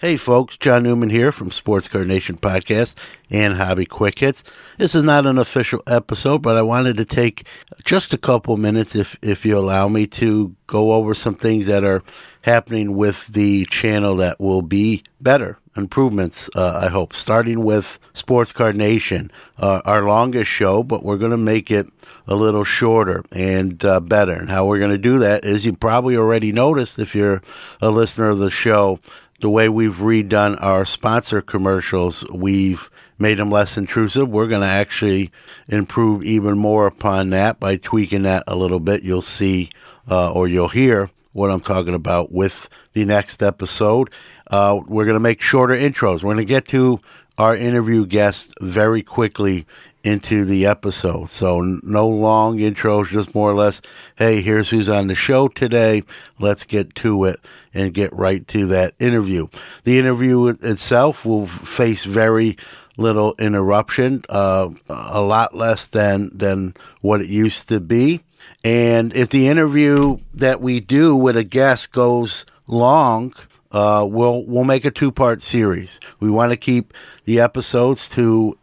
Hey folks, John Newman here from Sports Card Nation Podcast and Hobby Quick Hits. This is not an official episode, but I wanted to take just a couple minutes, if you allow me, to go over some things that are happening with the channel that will be better. Improvements, I hope, starting with Sports Card Nation, our longest show, but we're going to make it a little shorter and better. And how we're going to do that is, you probably already noticed if you're a listener of the show, the way we've redone our sponsor commercials, we've made them less intrusive. We're going to actually improve even more upon that by tweaking that a little bit. You'll see, or you'll hear what I'm talking about with the next episode. We're going to make shorter intros. We're going to get to our interview guest very quickly into the episode. So no long intros, just more or less, hey, here's who's on the show today. Let's get to it and get right to that interview. The interview itself will face very little interruption, a lot less than what it used to be. And if the interview that we do with a guest goes long, we'll make a two-part series. We want to keep the episodes to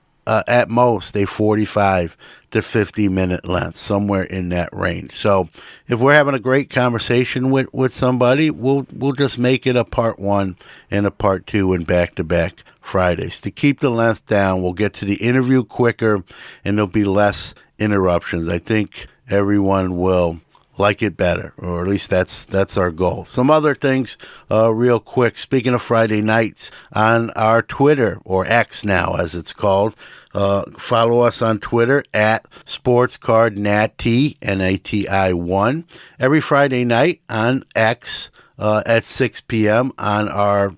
at most a 45 to 50 minute length, somewhere in that range. So if we're having a great conversation with somebody, we'll just make it a part one and a part two and back-to-back Fridays. To keep the length down, we'll get to the interview quicker and there'll be less interruptions. I think everyone will like it better, or at least that's our goal. Some other things real quick. Speaking of Friday nights, on our Twitter, or X now as it's called, follow us on Twitter at SportsCardNati, N-A-T-I-1. Every Friday night on X at 6 p.m. on our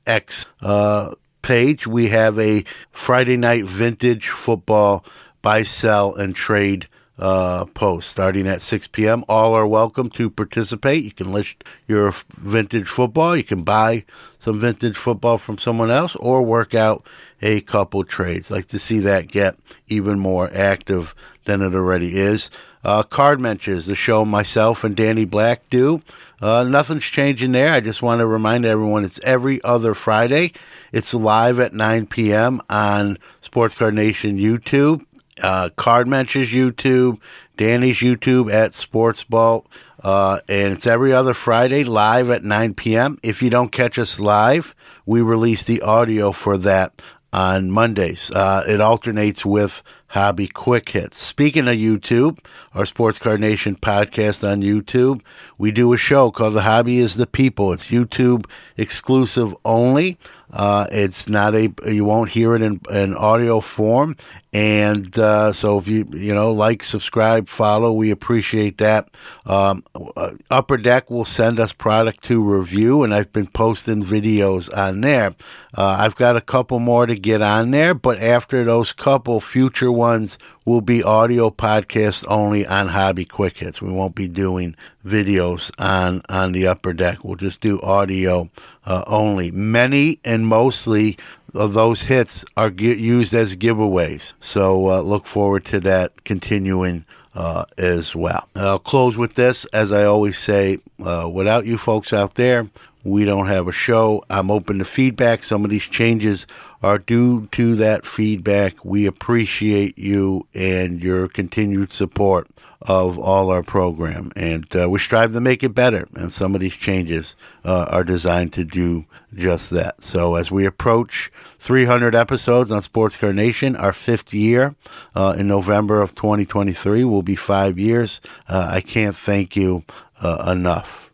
X page, we have a Friday night vintage football buy, sell, and trade post starting at 6 p.m. All are welcome to participate. You can list your vintage football. You can buy some vintage football from someone else or work out a couple trades. Like to see that get even more active than it already is. Card Mentions, the show myself and Danny Black do. Nothing's changing there. I just want to remind everyone it's every other Friday. It's live at 9 p.m. on Sports Card Nation YouTube. Card Mentions YouTube, Danny's YouTube at Sportsball, and it's every other Friday live at 9 p.m. If you don't catch us live, we release the audio for that on Mondays. It alternates with Hobby Quick Hits. Speaking of YouTube, our Sports Card Nation podcast on YouTube, we do a show called The Hobby is the People. It's YouTube exclusive only. It's not you won't hear it in audio form. And so if you like, subscribe, follow, we appreciate that. Upper Deck will send us product to review, and I've been posting videos on there. I've got a couple more to get on there, but after those couple, future ones will be audio podcast only on Hobby Quick Hits. We won't be doing videos on the Upper Deck. We'll just do audio only. Many and mostly of those hits are used as giveaways. So look forward to that continuing as well. I'll close with this. As I always say, without you folks out there, we don't have a show. I'm open to feedback. Some of these changes are due to that feedback. We appreciate you and your continued support of all our program, and we strive to make it better, and some of these changes are designed to do just that. So as we approach 300 episodes on Sports Card Nation, our 5th year in November of 2023 will be 5 years. I can't thank you enough.